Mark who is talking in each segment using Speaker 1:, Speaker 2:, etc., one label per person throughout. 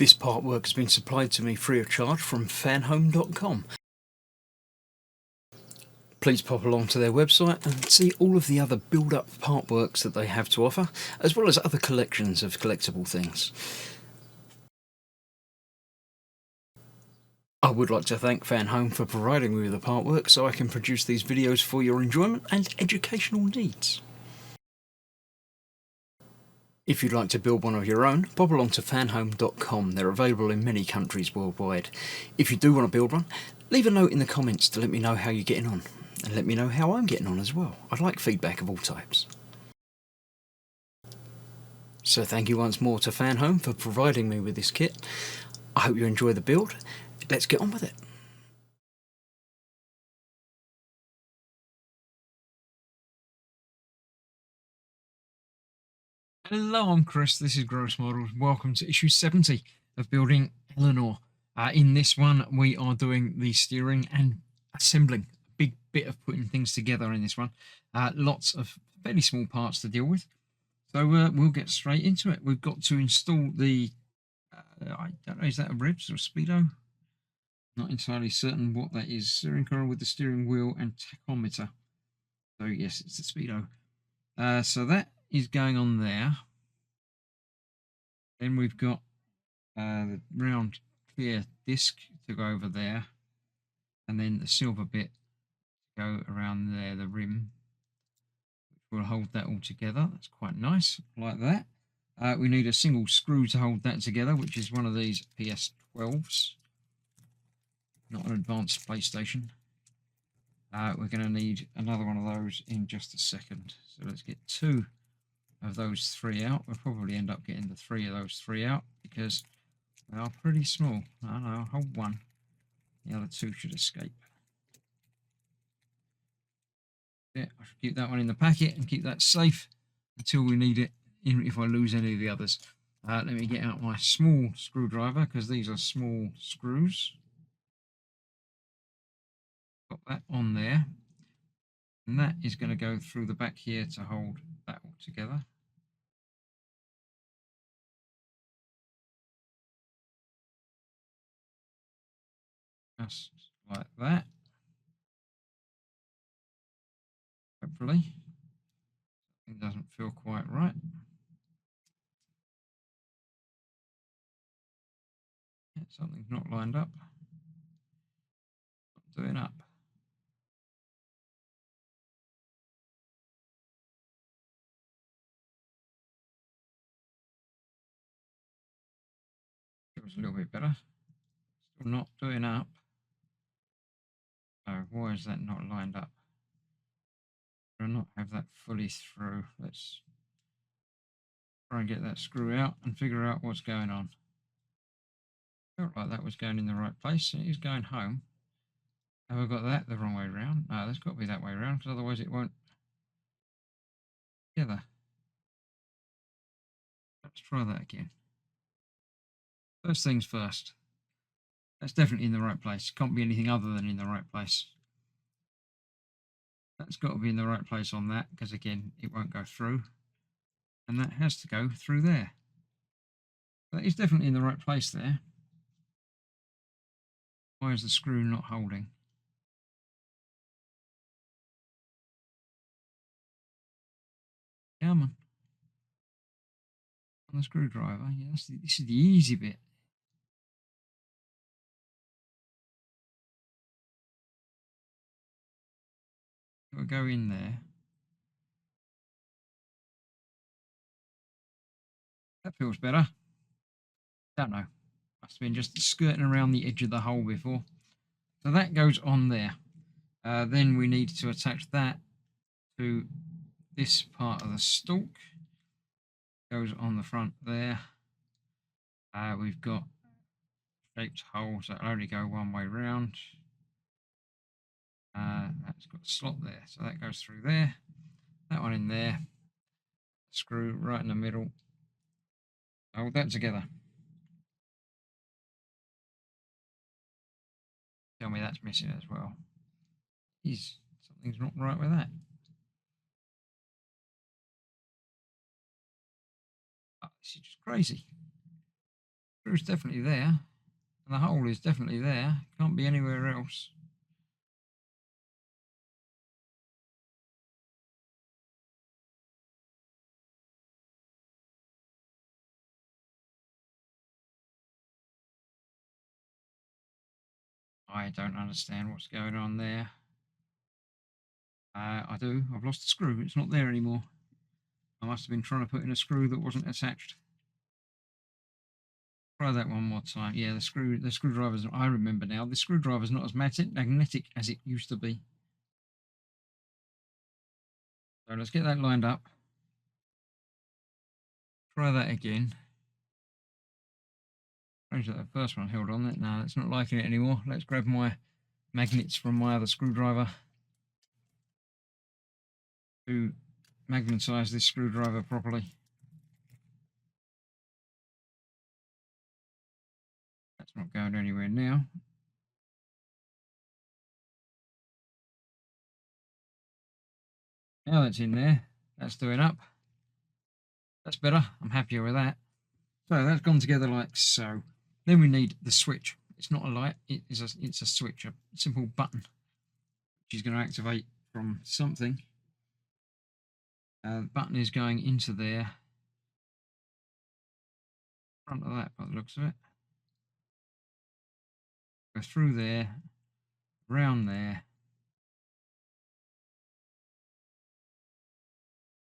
Speaker 1: This part work has been supplied to me free of charge from Fanhome.com. Please pop along to their website and see all of the other build-up part works that they have to offer, as well as other collections of collectible things. I would like to thank Fanhome for providing me with the part work so I can produce these videos for your enjoyment and educational needs. If you'd like to build one of your own, pop along to fanhome.com. They're available in many countries worldwide. If you do want to build one, leave a note in the comments to let me know how you're getting on, and let me know how I'm getting on as well. I'd like feedback of all types. So thank you once more to Fanhome for providing me with this kit. I hope you enjoy the build. Let's get on with it. Hello, I'm Chris, this is Gross Models. Welcome to issue 70 of building Eleanor. In this one we are doing the steering and assembling. A big bit of putting things together in this one. Lots of fairly small parts to deal with. So we'll get straight into it. We've got to install the, I don't know, is that a ribs or a speedo? Not entirely certain what that is. Steering column with the steering wheel and tachometer. So yes, it's the speedo. So that is going on there. Then we've got the round clear disc to go over there, and then the silver bit to go around there, the rim, which will hold that all together. That's quite nice, like that. We need a single screw to hold that together, which is one of these PS12s, not an advanced PlayStation. We're going to need another one of those in just a second. So let's get 2 of those 3 out. We'll probably end up getting the 3 of those 3 out because they are pretty small. I don't know, I'll hold 1. The other 2 should escape. Yeah, I should keep that one in the packet and keep that safe until we need it, even if I lose any of the others. Let me get out my small screwdriver because these are small screws. Got that on there. And that is going to go through the back here to hold that all together. Just like that. Hopefully. It doesn't feel quite right. Yeah, something's not lined up. Not doing up. Feels a little bit better. Still not doing up. Oh, why is that not lined up? Do I not have that fully through? Let's try and get that screw out and figure out what's going on. Felt like that was going in the right place. It is going home. Have I got that the wrong way around? No, that's got to be that way around because otherwise it won't together. Let's try that again. First things first. That's definitely in the right place. Can't be anything other than in the right place. That's got to be in the right place on that because again it won't go through. And that has to go through there. That is definitely in the right place there. Why is the screw not holding? Come on. On the screwdriver. Yeah, this is the easy bit. It'll go in there. That feels better. Don't know. Must have been just skirting around the edge of the hole before. So that goes on there. Then we need to attach that to this part of the stalk. Goes on the front there. We've got shaped holes that only go one way round. That's got a slot there, so that goes through there. That one in there. Screw right in the middle. Hold that together. Tell me that's missing as well. Something's not right with that. Oh, this is just crazy. Screw's definitely there. And the hole is definitely there. Can't be anywhere else. I don't understand what's going on there. I do. I've lost the screw. It's not there anymore. I must have been trying to put in a screw that wasn't attached. Try that one more time. Yeah, the screwdriver's. I remember now. The screwdriver's not as magnetic as it used to be. So let's get that lined up. Try that again. Strange that the first one held on. No, it's not liking it anymore. Let's grab my magnets from my other screwdriver to magnetize this screwdriver properly. That's not going anywhere now. Now that's in there. That's doing up. That's better. I'm happier with that. So that's gone together like so. Then we need the switch. It's not a light. It's a switch, a simple button, which is going to activate from something. The button is going into there. Front of that, by the looks of it. Go through there, round there,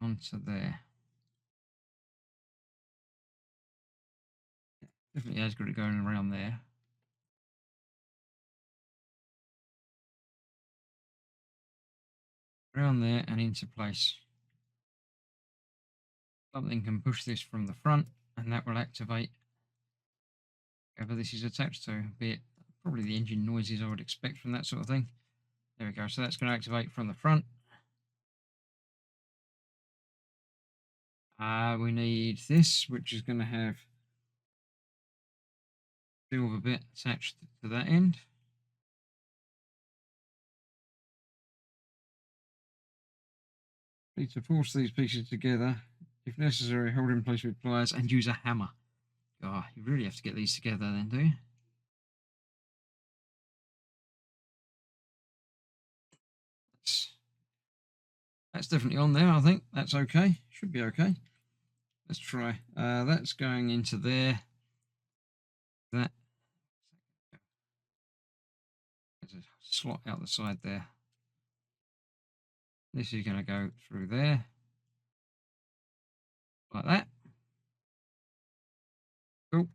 Speaker 1: onto there. Definitely has got it going around there. Around there and into place. Something can push this from the front and that will activate whatever this is attached to, be it probably the engine noises I would expect from that sort of thing. There we go. So that's going to activate from the front. We need this, which is going to have silver bit attached to that end. Need to force these pieces together. If necessary, hold in place with pliers and use a hammer. Oh, you really have to get these together then, do you? That's definitely on there, I think. That's okay. Should be okay. Let's try. That's going into there. That. There's a slot out the side there. This is going to go through there. Like that. Cool.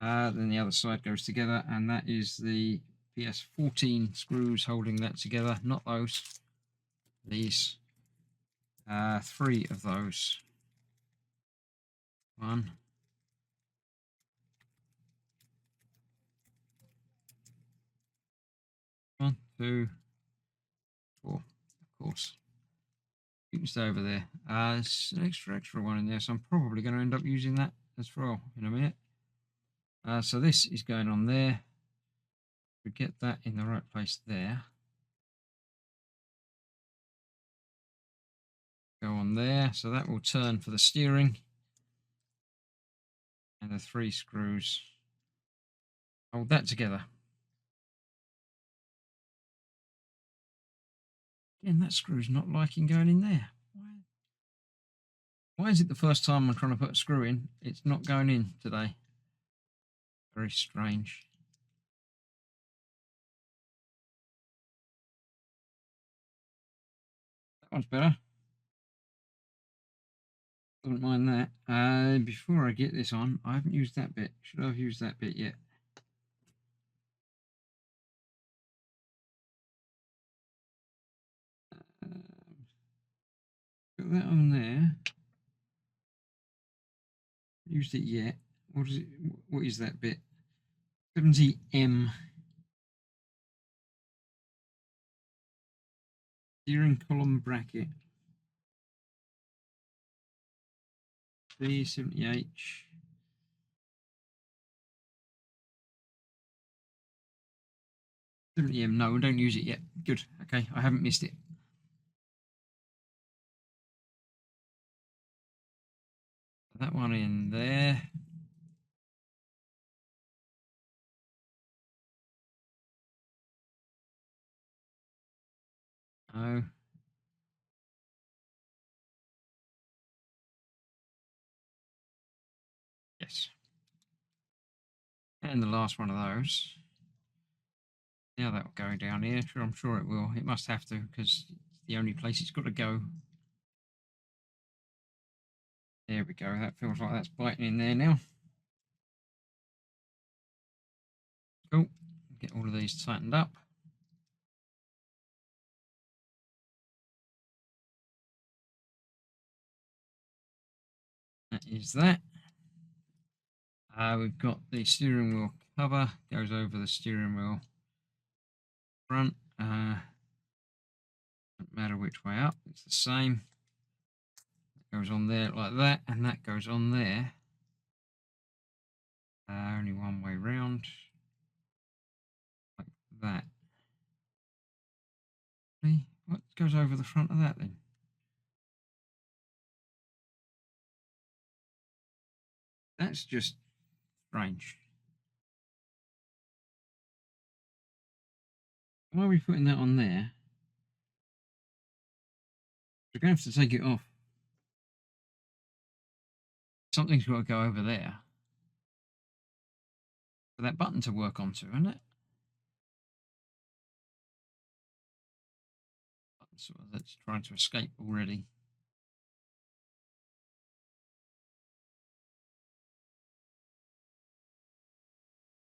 Speaker 1: Then the other side goes together, and that is the PS14 screws holding that together. Not those. These. 3 of those. 1. 1, 2, 4. Of course. You can stay over there. There's an extra one in there, so I'm probably going to end up using that as well in a minute. So this is going on there. We get that in the right place there. Go on there, so that will turn for the steering. And the 3 screws hold that together. Again, that screw's not liking going in there. Why is it the first time I'm trying to put a screw in, it's not going in today? Very strange. That one's better. Don't mind that. Before I get this on, I haven't used that bit. Should I have used that bit yet? Got that on there. Used it yet? What is it? What is that bit? 70M. Steering column bracket. B70H. 70M. No, don't use it yet. Good. Okay, I haven't missed it. That one in there. No. Yes. And the last one of those. Now that will go down here. Sure, I'm sure it will. It must have to because it's the only place it's got to go. There we go. That feels like that's biting in there now. Cool. Get all of these tightened up. That is that. We've got the steering wheel cover. Goes over the steering wheel front. Doesn't matter which way up. It's the same. It goes on there like that, and that goes on there. Only one way round. Like that. What goes over the front of that then? That's just strange. Why are we putting that on there? We're going to have to take it off. Something's got to go over there for that button to work onto, isn't it? So that's trying to escape already.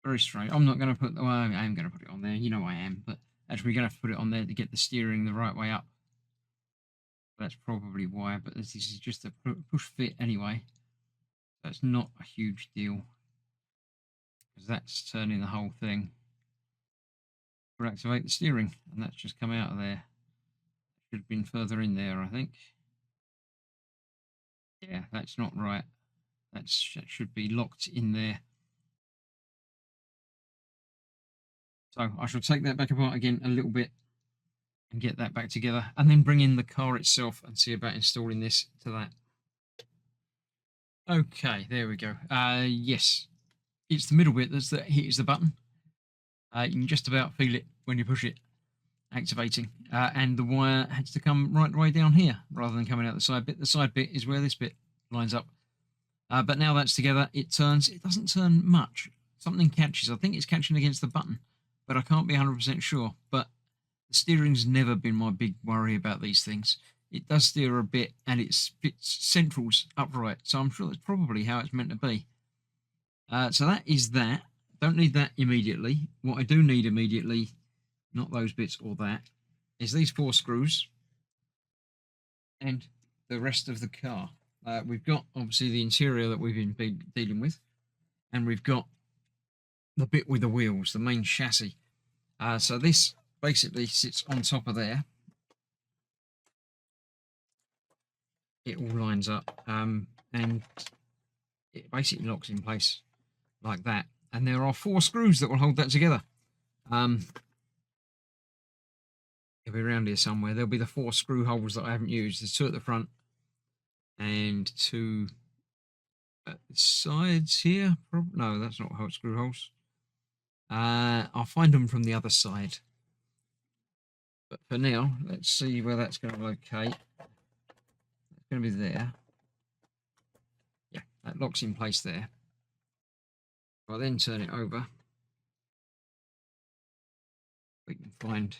Speaker 1: Very strange. I'm not going to put. Well, I am going to put it on there. You know I am, but actually, we're going to have to put it on there to get the steering the right way up. That's probably why. But this is just a push fit anyway. That's not a huge deal because that's turning the whole thing. We'll activate the steering, and that's just come out of there. Should have been further in there, I think. Yeah, that's not right. That should be locked in there. So I shall take that back apart again a little bit and get that back together, and then bring in the car itself and see about installing this to that. Okay, there we go. Yes, it's the middle bit that's the hits the button. You can just about feel it when you push it, activating. And the wire has to come right the way down here rather than coming out the side bit. The side bit is where this bit lines up. But now that's together, it turns. It doesn't turn much. Something catches. I think it's catching against the button, but I can't be 100% sure. But the steering's never been my big worry about these things. It does steer a bit, and it fits centrals upright, so I'm sure that's probably how it's meant to be. So that is that. Don't need that immediately. What I do need immediately, not those bits or that, is these 4 screws and the rest of the car. We've got, obviously, the interior that we've been dealing with, and we've got the bit with the wheels, the main chassis. So this basically sits on top of there. It all lines up, and it basically locks in place like that. And there are 4 screws that will hold that together. It'll be around here somewhere. There'll be the 4 screw holes that I haven't used. There's 2 at the front and 2 at the sides here. No, that's not screw holes. I'll find them from the other side. But for now, let's see where that's going to locate. It's going to be there. Yeah, that locks in place there. I'll then turn it over. We can find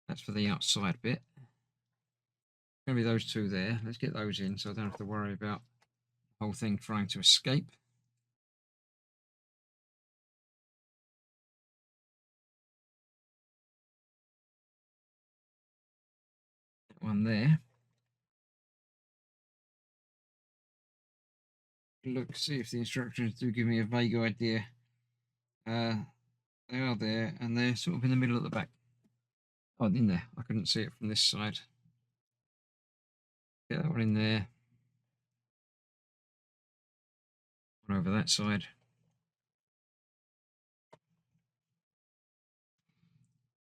Speaker 1: that's for the outside bit. It's going to be those 2 there. Let's get those in so I don't have to worry about the whole thing trying to escape. That one there. Look, see if the instructions do give me a vague idea. They are there, and they're sort of in the middle at the back. Oh, in there. I couldn't see it from this side. Get that one in there. One over that side.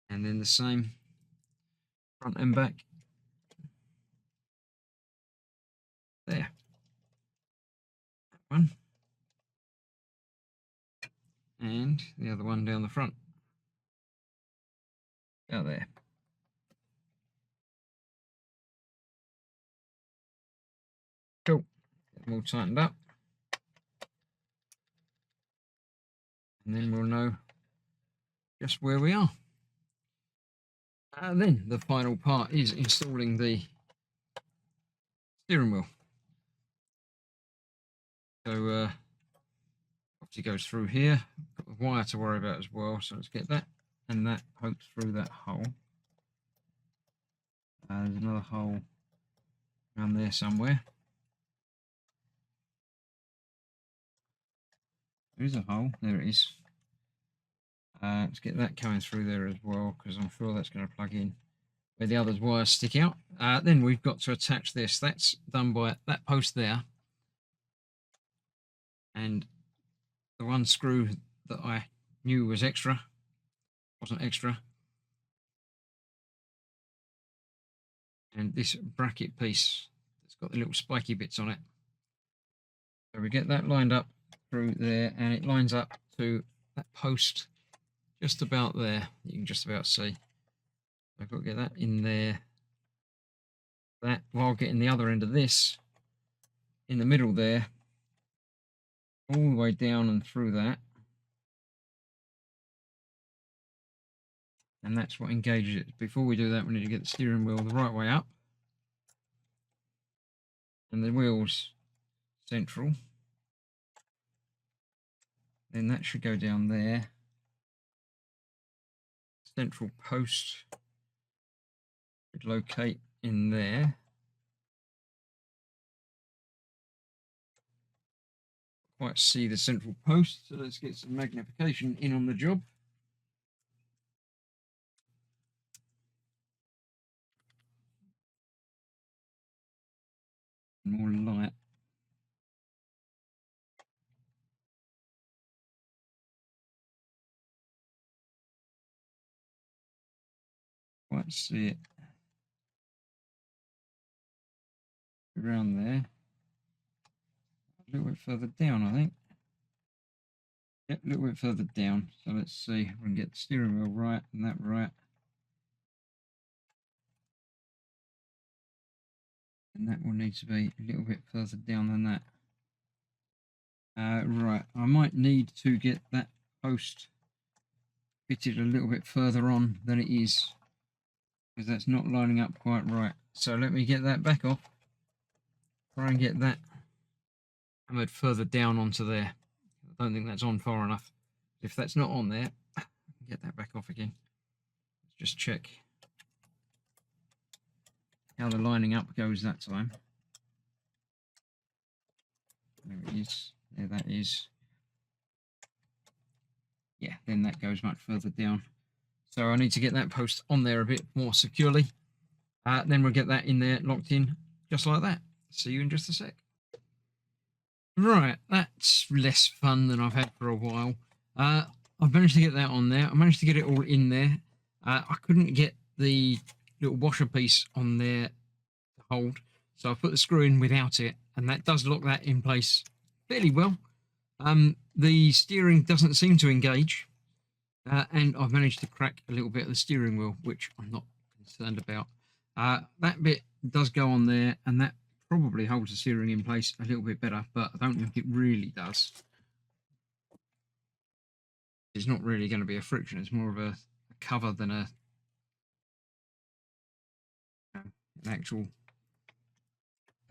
Speaker 1: And then the same front and back. There. That one. And the other one down the front. Out there. all tightened up. And then we'll know just where we are. And then the final part is installing the steering wheel. So obviously goes through here. Got the wire to worry about as well. So let's get that and that poked through that hole. There's another hole around there somewhere. There is a hole. There it is. Let's get that coming through there as well, because I'm sure that's going to plug in where the other wires stick out. Then we've got to attach this. That's done by that post there. And the one screw that I knew was extra wasn't extra. And this bracket piece that's got the little spiky bits on it. So we get that lined up through there, and it lines up to that post just about there. You can just about see. I've got to get that in there. That while getting the other end of this in the middle there, all the way down and through that. And that's what engages it. Before we do that, we need to get the steering wheel the right way up. And the wheels central. Then that should go down there. Central post should locate in there. Quite see the central post, so let's get some magnification in on the job. More light. Quite see it around there. A little bit further down, I think. Yep, a little bit further down. So let's see if we can get the steering wheel right and that right. And that will need to be a little bit further down than that. Right, I might need to get that post fitted a little bit further on than it is, because that's not lining up quite right. So let me get that back off. Try and get that hammered further down onto there. I don't think that's on far enough. If that's not on there, get that back off again. Let's just check how the lining up goes that time. There it is. There that is. Yeah, then that goes much further down. So I need to get that post on there a bit more securely. Then we'll get that in there locked in just like that. See you in just a sec. Right, that's less fun than I've had for a while. I've managed to get that on there. I managed to get it all in there. I couldn't get the little washer piece on there to hold, so I put the screw in without it, and that does lock that in place fairly well. The steering doesn't seem to engage, and I've managed to crack a little bit of the steering wheel, which I'm not concerned about. That bit does go on there, and that probably holds the steering in place a little bit better, but I don't think it really does. It's not really going to be a friction. It's more of a cover than an actual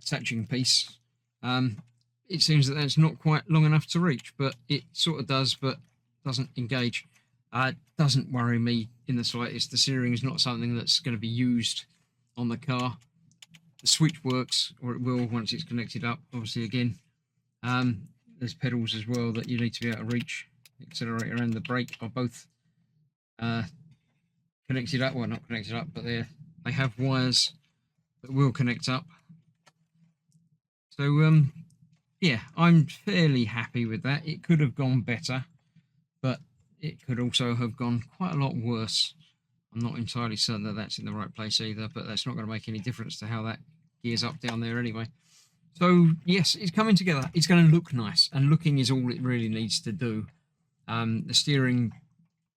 Speaker 1: attaching piece. It seems that that's not quite long enough to reach, but it sort of does, but doesn't engage. Doesn't worry me in the slightest. The steering is not something that's going to be used on the car. The switch works, or it will once it's connected up. Obviously, again, there's pedals as well that you need to be able to reach. The accelerator and the brake are both connected up. Well, not connected up, but they have wires that will connect up. So, yeah, I'm fairly happy with that. It could have gone better, but it could also have gone quite a lot worse. I'm not entirely certain that that's in the right place either, but that's not going to make any difference to how that gears up down there anyway. So, yes, it's coming together. It's going to look nice, and looking is all it really needs to do. The steering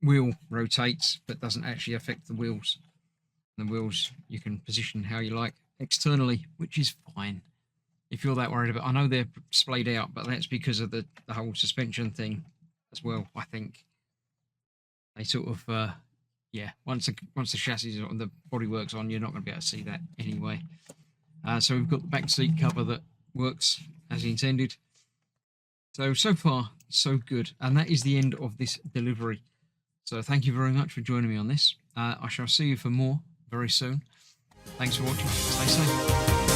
Speaker 1: wheel rotates, but doesn't actually affect the wheels. The wheels you can position how you like externally, which is fine. if you're that worried about. I know they're splayed out, but that's because of the whole suspension thing as well. I think they sort of yeah, once the chassis is on, the bodywork's on, you're not going to be able to see that anyway. So we've got the back seat cover that works as intended. So far, so good. And that is the end of this delivery. So thank you very much for joining me on this. I shall see you for more very soon. Thanks for watching. Stay safe.